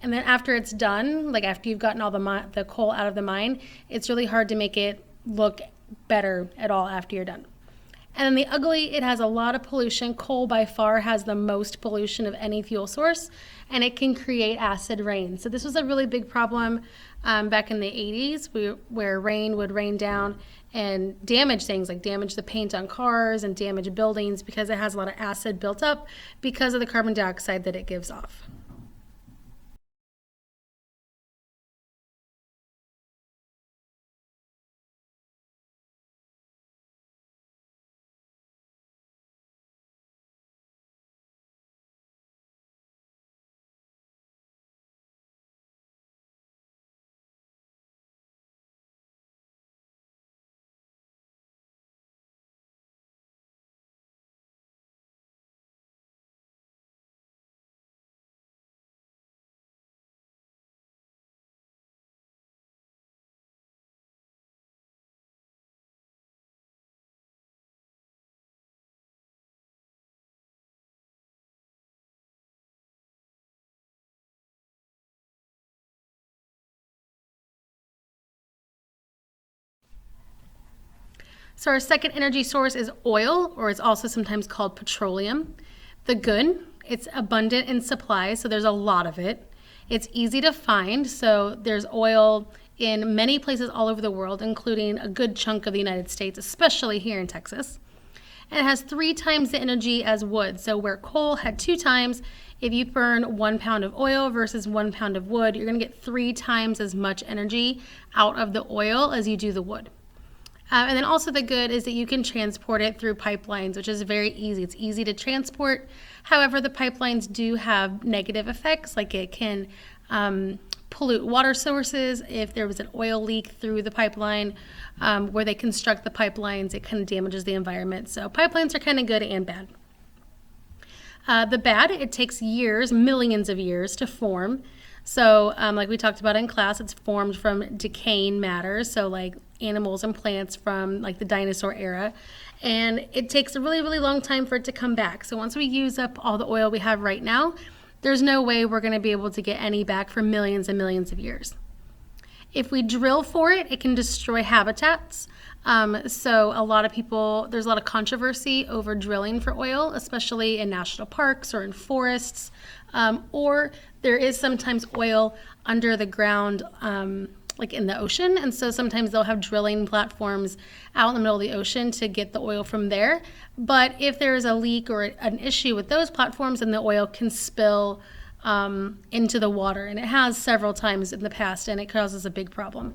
And then after it's done, like after you've gotten all the coal out of the mine, it's really hard to make it look better at all after you're done. And then the ugly, it has a lot of pollution. Coal by far has the most pollution of any fuel source, and it can create acid rain. So this was a really big problem back in the 80s where rain would rain down and damage things, like damage the paint on cars and damage buildings because it has a lot of acid built up because of the carbon dioxide that it gives off. So our second energy source is oil, or it's also sometimes called petroleum. The good, it's abundant in supply, so there's a lot of it. It's easy to find, so there's oil in many places all over the world, including a good chunk of the United States, especially here in Texas. And it has 3 times the energy as wood. So where coal had 2 times, if you burn 1 pound of oil versus 1 pound of wood, you're gonna get 3 times as much energy out of the oil as you do the wood. And then also the good is that you can transport it through pipelines, which is very easy. It's easy to transport. However, the pipelines do have negative effects, like it can pollute water sources. If there was an oil leak through the pipeline where they construct the pipelines, it kind of damages the environment. So pipelines are kind of good and bad. The bad, it takes years, millions of years to form. So like we talked about in class, it's formed from decaying matter, so like animals and plants from like the dinosaur era. And it takes a really, really long time for it to come back. So once we use up all the oil we have right now, there's no way we're going to be able to get any back for millions and millions of years. If we drill for it, it can destroy habitats. So a lot of people, there's a lot of controversy over drilling for oil, especially in national parks or in forests, or there is sometimes oil under the ground, like in the ocean. And so sometimes they'll have drilling platforms out in the middle of the ocean to get the oil from there. But if there is a leak or an issue with those platforms, then the oil can spill into the water. And it has several times in the past, and it causes a big problem.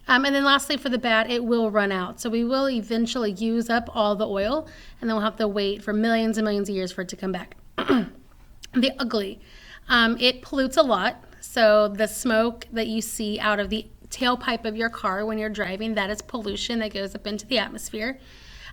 And then lastly, for the bad, it will run out. So we will eventually use up all the oil, and then we'll have to wait for millions and millions of years for it to come back. The ugly, it pollutes a lot. So the smoke that you see out of the tailpipe of your car when you're driving, that is pollution that goes up into the atmosphere.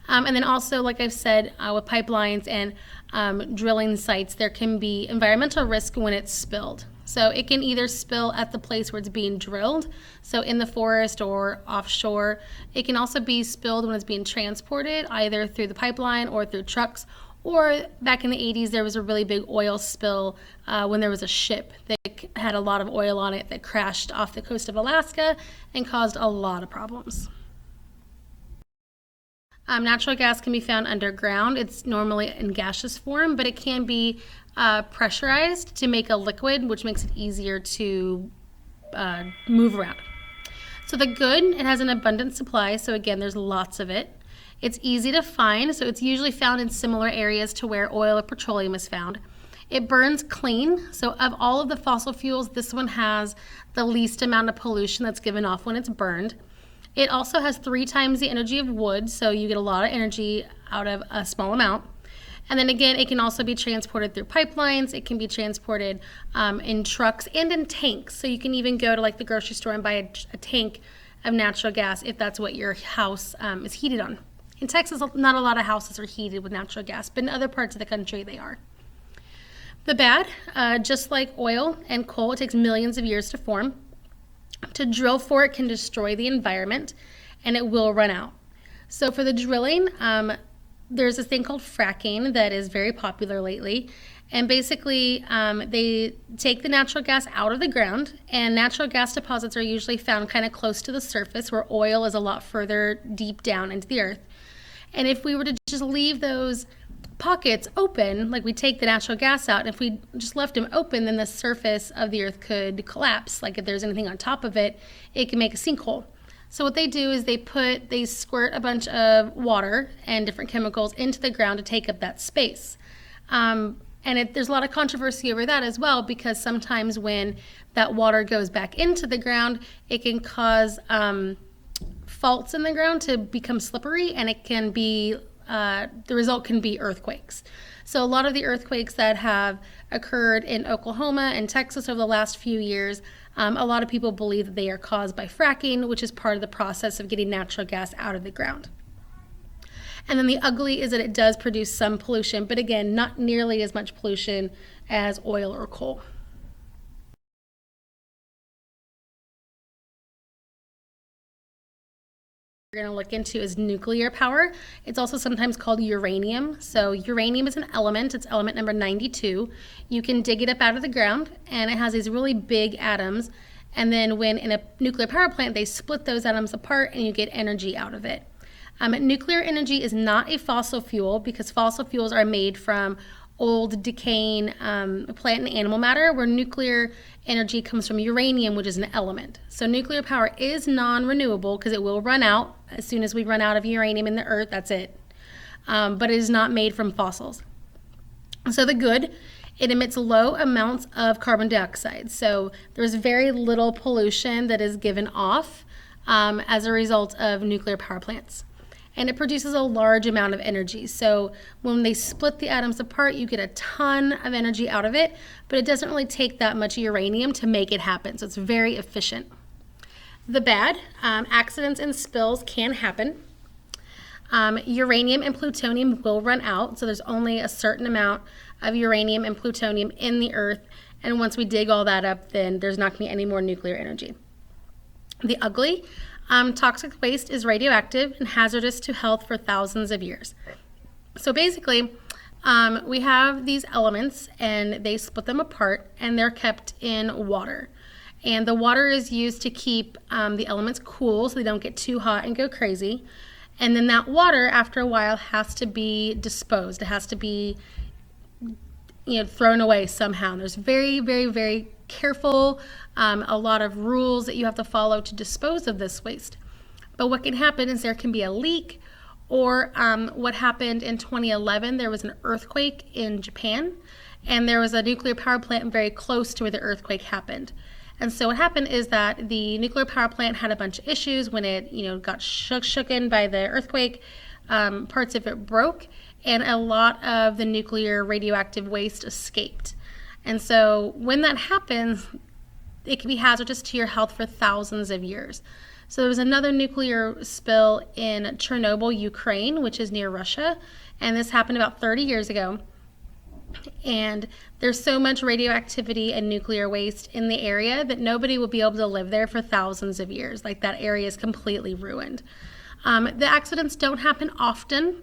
And then also, like I've said, with pipelines and drilling sites, there can be environmental risk when it's spilled. So it can either spill at the place where it's being drilled, so in the forest or offshore. It can also be spilled when it's being transported, either through the pipeline or through trucks. Or back in the 80s, there was a really big oil spill when there was a ship that had a lot of oil on it that crashed off the coast of Alaska and caused a lot of problems. Natural gas can be found underground. It's normally in gaseous form, but it can be pressurized to make a liquid, which makes it easier to move around. So the good, it has an abundant supply. So again, there's lots of it. It's easy to find, so it's usually found in similar areas to where oil or petroleum is found. It burns clean, so of all of the fossil fuels, this one has the least amount of pollution that's given off when it's burned. It also has 3 times the energy of wood, so you get a lot of energy out of a small amount. And then again, it can also be transported through pipelines. It can be transported in trucks and in tanks. So you can even go to like the grocery store and buy a tank of natural gas if that's what your house is heated on. In Texas, not a lot of houses are heated with natural gas, but in other parts of the country, they are. The bad, just like oil and coal, it takes millions of years to form. To drill for it can destroy the environment, and it will run out. So for the drilling, there's this thing called fracking that is very popular lately, And basically, they take the natural gas out of the ground, and natural gas deposits are usually found kind of close to the surface, where oil is a lot further deep down into the earth. And if we were to just leave those pockets open, like we take the natural gas out, and if we just left them open, then the surface of the earth could collapse. Like if there's anything on top of it, it can make a sinkhole. So what they do is they squirt a bunch of water and different chemicals into the ground to take up that space. There's a lot of controversy over that as well, because sometimes when that water goes back into the ground, it can cause faults in the ground to become slippery, and it can be the result can be earthquakes. So a lot of the earthquakes that have occurred in Oklahoma and Texas over the last few years, a lot of people believe that they are caused by fracking, which is part of the process of getting natural gas out of the ground. And then the ugly is that it does produce some pollution, but again, not nearly as much pollution as oil or coal. We're going to look into is nuclear power. It's also sometimes called uranium. So uranium is an element. It's element number 92. You can dig it up out of the ground, and it has these really big atoms. And then when in a nuclear power plant, they split those atoms apart and you get energy out of it. Nuclear energy is not a fossil fuel, because fossil fuels are made from old decaying plant and animal matter, where nuclear energy comes from uranium, which is an element. So nuclear power is non-renewable because it will run out. As soon as we run out of uranium in the earth, that's it. But it is not made from fossils. So the good, it emits low amounts of carbon dioxide. So there's very little pollution that is given off as a result of nuclear power plants. And it produces a large amount of energy. So when they split the atoms apart, you get a ton of energy out of it, but it doesn't really take that much uranium to make it happen. So it's very efficient. The bad, accidents and spills can happen. Uranium and plutonium will run out. So there's only a certain amount of uranium and plutonium in the earth. And once we dig all that up, then there's not going to be any more nuclear energy. The ugly, toxic waste is radioactive and hazardous to health for thousands of years. So basically, we have these elements, and they split them apart, and they're kept in water. And the water is used to keep the elements cool so they don't get too hot and go crazy. And then that water, after a while, has to be disposed. It has to be thrown away somehow. And there's very, very, very careful, a lot of rules that you have to follow to dispose of this waste. But what can happen is there can be a leak, or what happened in 2011, there was an earthquake in Japan, and there was a nuclear power plant very close to where the earthquake happened. And so what happened is that the nuclear power plant had a bunch of issues when it got shooken by the earthquake. Parts of it broke, and a lot of the nuclear radioactive waste escaped. And so when that happens, it can be hazardous to your health for thousands of years. So there was another nuclear spill in Chernobyl, Ukraine, which is near Russia, and this happened about 30 years ago. And there's so much radioactivity and nuclear waste in the area that nobody will be able to live there for thousands of years. Like, that area is completely ruined. The accidents don't happen often,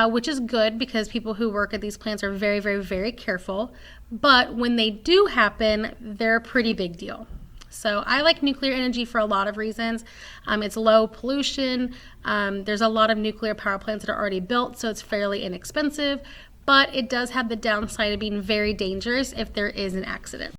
which is good, because people who work at these plants are very, very, very careful. But when they do happen, they're a pretty big deal. So I like nuclear energy for a lot of reasons. It's low pollution. There's a lot of nuclear power plants that are already built, so it's fairly inexpensive. But it does have the downside of being very dangerous if there is an accident.